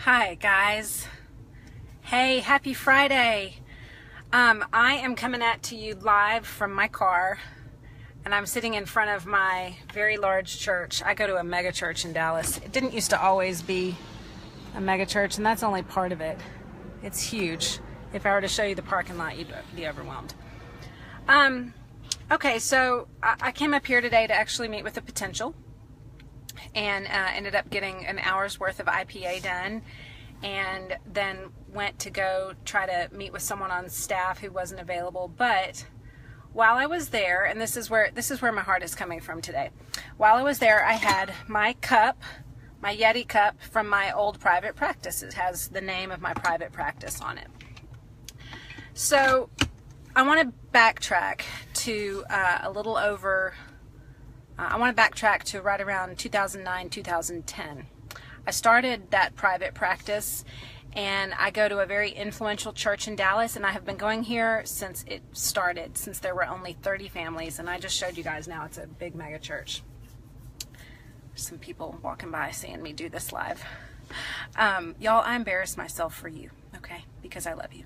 Hi guys. Hey, happy Friday. I am coming to you live from my car, and I'm sitting in front of my very large church. I go to a mega church in Dallas. It didn't used to always be a mega church, and that's only part of it. It's huge. If I were to show you the parking lot, you'd be overwhelmed. Okay, so I came up here today to actually meet with a potential, and ended up getting an hour's worth of IPA done, and then went to go try to meet with someone on staff who wasn't available. But while I was there, and this is where my heart is coming from today. While I was there, I had my cup, my Yeti cup from my old private practice. It has the name of my private practice on it. So I want to backtrack to I want to backtrack to right around 2009, 2010. I started that private practice, and I go to a very influential church in Dallas, and I have been going here since it started, since there were only 30 families, and I just showed you guys now it's a big mega church. There's some people walking by seeing me do this live. Y'all, I embarrass myself for you, okay, because I love you.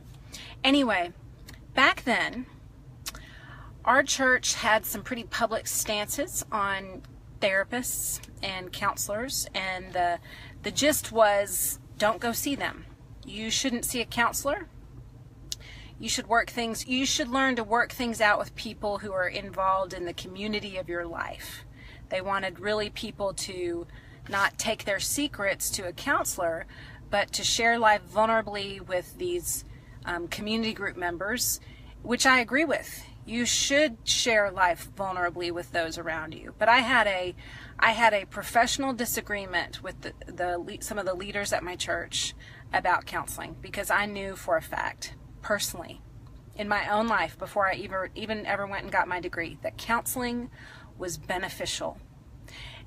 Anyway, back then, our church had some pretty public stances on therapists and counselors, and the gist was, don't go see them. You shouldn't see a counselor. You should learn to work things out with people who are involved in the community of your life. They wanted really people to not take their secrets to a counselor, but to share life vulnerably with these community group members, which I agree with. You should share life vulnerably with those around you. But I had a professional disagreement with some of the leaders at my church about counseling, because I knew for a fact, personally, in my own life, before I even ever went and got my degree, that counseling was beneficial,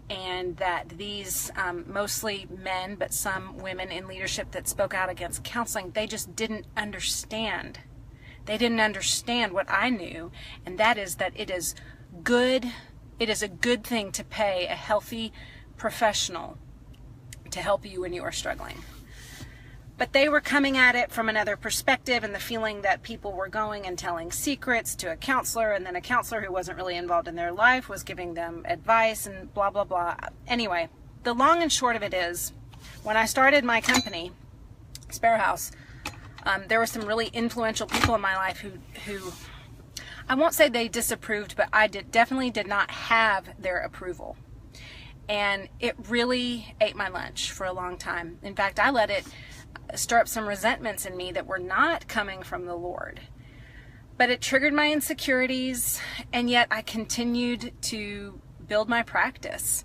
and that these mostly men, but some women in leadership that spoke out against counseling, they just didn't understand. They didn't understand what I knew, and that is that it is good. It is a good thing to pay a healthy professional to help you when you are struggling. But they were coming at it from another perspective, and the feeling that people were going and telling secrets to a counselor, and then a counselor who wasn't really involved in their life was giving them advice and blah, blah, blah. Anyway, the long and short of it is, when I started my company, Sparrow House, there were some really influential people in my life who I won't say they disapproved, but I definitely did not have their approval. And it really ate my lunch for a long time. In fact, I let it stir up some resentments in me that were not coming from the Lord. But it triggered my insecurities, and yet I continued to build my practice.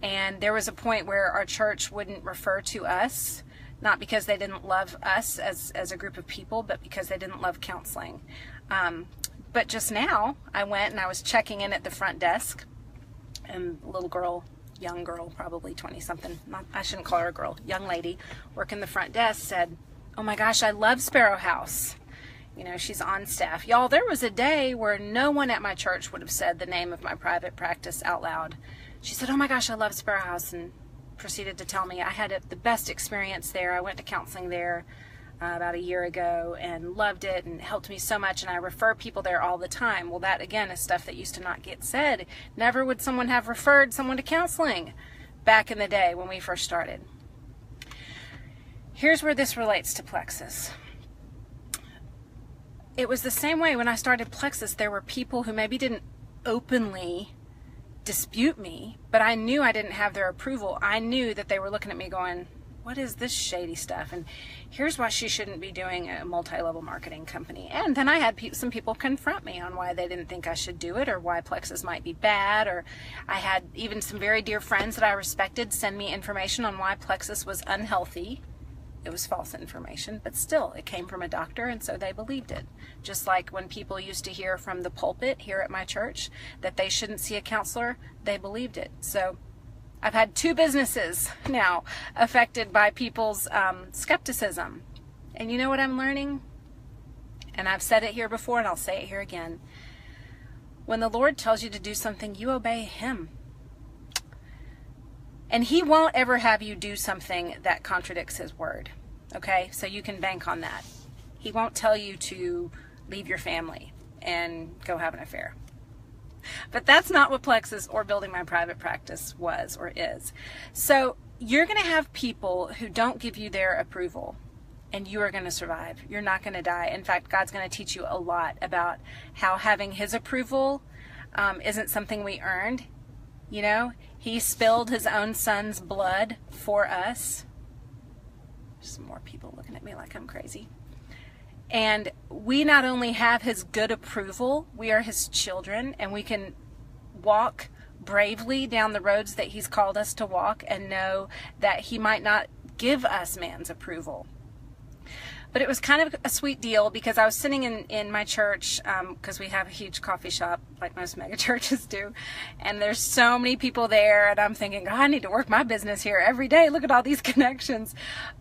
And there was a point where our church wouldn't refer to us, not because they didn't love us as a group of people, but because they didn't love counseling. But just now, I went and I was checking in at the front desk, and a little girl, young girl, probably 20-something, I shouldn't call her a girl, young lady, working the front desk, said, "Oh my gosh, I love Sparrow House." You know, she's on staff. Y'all, there was a day where no one at my church would have said the name of my private practice out loud. She said, "Oh my gosh, I love Sparrow House," and proceeded to tell me I had the best experience there. I went to counseling there about a year ago and loved it, and it helped me so much, and I refer people there all the time. Well, that again is stuff that used to not get said. Never would someone have referred someone to counseling back in the day when we first started. Here's where this relates to Plexus. It was the same way when I started Plexus. There were people who maybe didn't openly dispute me, but I knew I didn't have their approval. I knew that they were looking at me going, what is this shady stuff? And here's why she shouldn't be doing a multi-level marketing company. And then I had some people confront me on why they didn't think I should do it, or why Plexus might be bad. Or I had even some very dear friends that I respected send me information on why Plexus was unhealthy. It was false information, but still, it came from a doctor, and so they believed it. Just like when people used to hear from the pulpit here at my church that they shouldn't see a counselor, they believed it. So I've had 2 businesses now affected by people's skepticism. And you know what I'm learning? And I've said it here before, and I'll say it here again. When the Lord tells you to do something, you obey Him. And he won't ever have you do something that contradicts his word. Okay? So you can bank on that. He won't tell you to leave your family and go have an affair. But that's not what Plexus or building my private practice was or is. So you're going to have people who don't give you their approval, and you are going to survive. You're not going to die. In fact, God's going to teach you a lot about how having his approval isn't something we earned. You know, he spilled his own son's blood for us. There's some more people looking at me like I'm crazy. And we not only have his good approval, we are his children, and we can walk bravely down the roads that he's called us to walk and know that he might not give us man's approval. But it was kind of a sweet deal because I was sitting in my church, because we have a huge coffee shop like most mega churches do, and there's so many people there, and I'm thinking, God, I need to work my business here every day. Look at all these connections.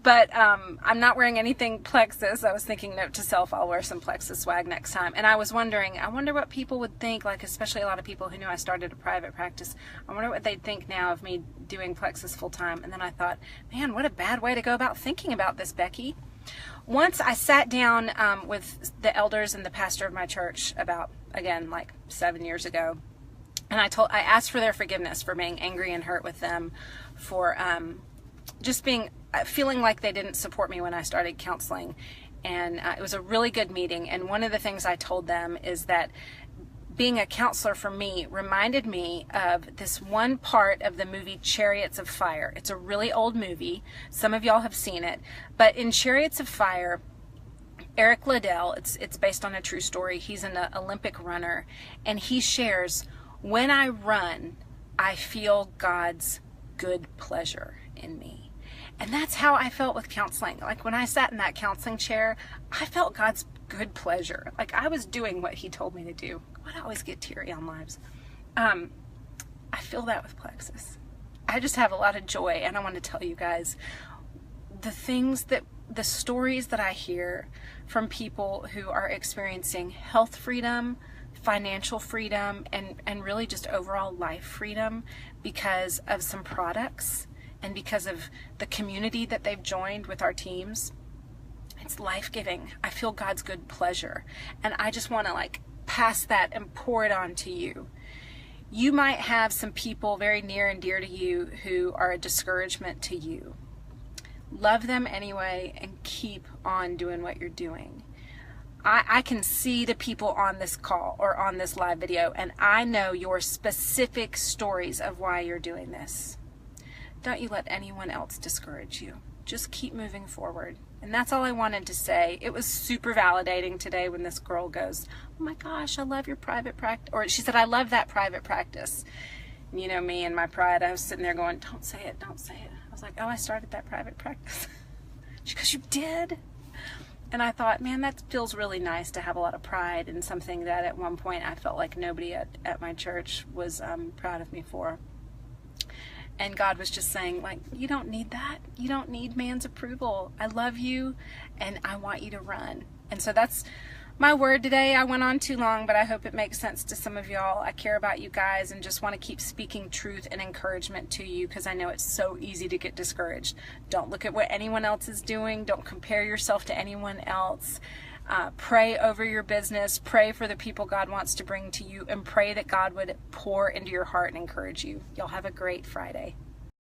But I'm not wearing anything Plexus. I was thinking, note to self, I'll wear some Plexus swag next time. And I was wondering, I wonder what people would think, like especially a lot of people who knew I started a private practice. I wonder what they'd think now of me doing Plexus full time. And then I thought, man, what a bad way to go about thinking about this, Becky. Once I sat down with the elders and the pastor of my church about, again, like 7 years ago, and I asked for their forgiveness for being angry and hurt with them, for just feeling like they didn't support me when I started counseling. And it was a really good meeting. And one of the things I told them is that being a counselor for me reminded me of this one part of the movie Chariots of Fire. It's a really old movie. Some of y'all have seen it. But in Chariots of Fire, Eric Liddell, it's based on a true story. He's an Olympic runner, and he shares, when I run, I feel God's good pleasure in me. And that's how I felt with counseling. Like when I sat in that counseling chair, I felt God's good pleasure. Like I was doing what he told me to do. I always get teary on lives. I feel that with Plexus. I just have a lot of joy, and I want to tell you guys the stories that I hear from people who are experiencing health freedom, financial freedom, and really just overall life freedom because of some products and because of the community that they've joined with our teams. It's life-giving. I feel God's good pleasure, and I just want to pass that and pour it on to you. You might have some people very near and dear to you who are a discouragement to you. Love them anyway and keep on doing what you're doing. I can see the people on this call or on this live video, and I know your specific stories of why you're doing this. Don't you let anyone else discourage you. Just keep moving forward. And that's all I wanted to say. It was super validating today when this girl goes, oh my gosh, I love your private practice. Or she said, I love that private practice. And you know me and my pride, I was sitting there going, don't say it, don't say it. I was like, oh, I started that private practice. She goes, you did? And I thought, man, that feels really nice to have a lot of pride in something that at one point I felt like nobody at my church was proud of me for. And God was just saying, you don't need that. You don't need man's approval. I love you, and I want you to run. And so that's my word today. I went on too long, but I hope it makes sense to some of y'all. I care about you guys and just want to keep speaking truth and encouragement to you because I know it's so easy to get discouraged. Don't look at what anyone else is doing. Don't compare yourself to anyone else. Pray over your business. Pray for the people God wants to bring to you, and pray that God would pour into your heart and encourage you. Y'all have a great Friday.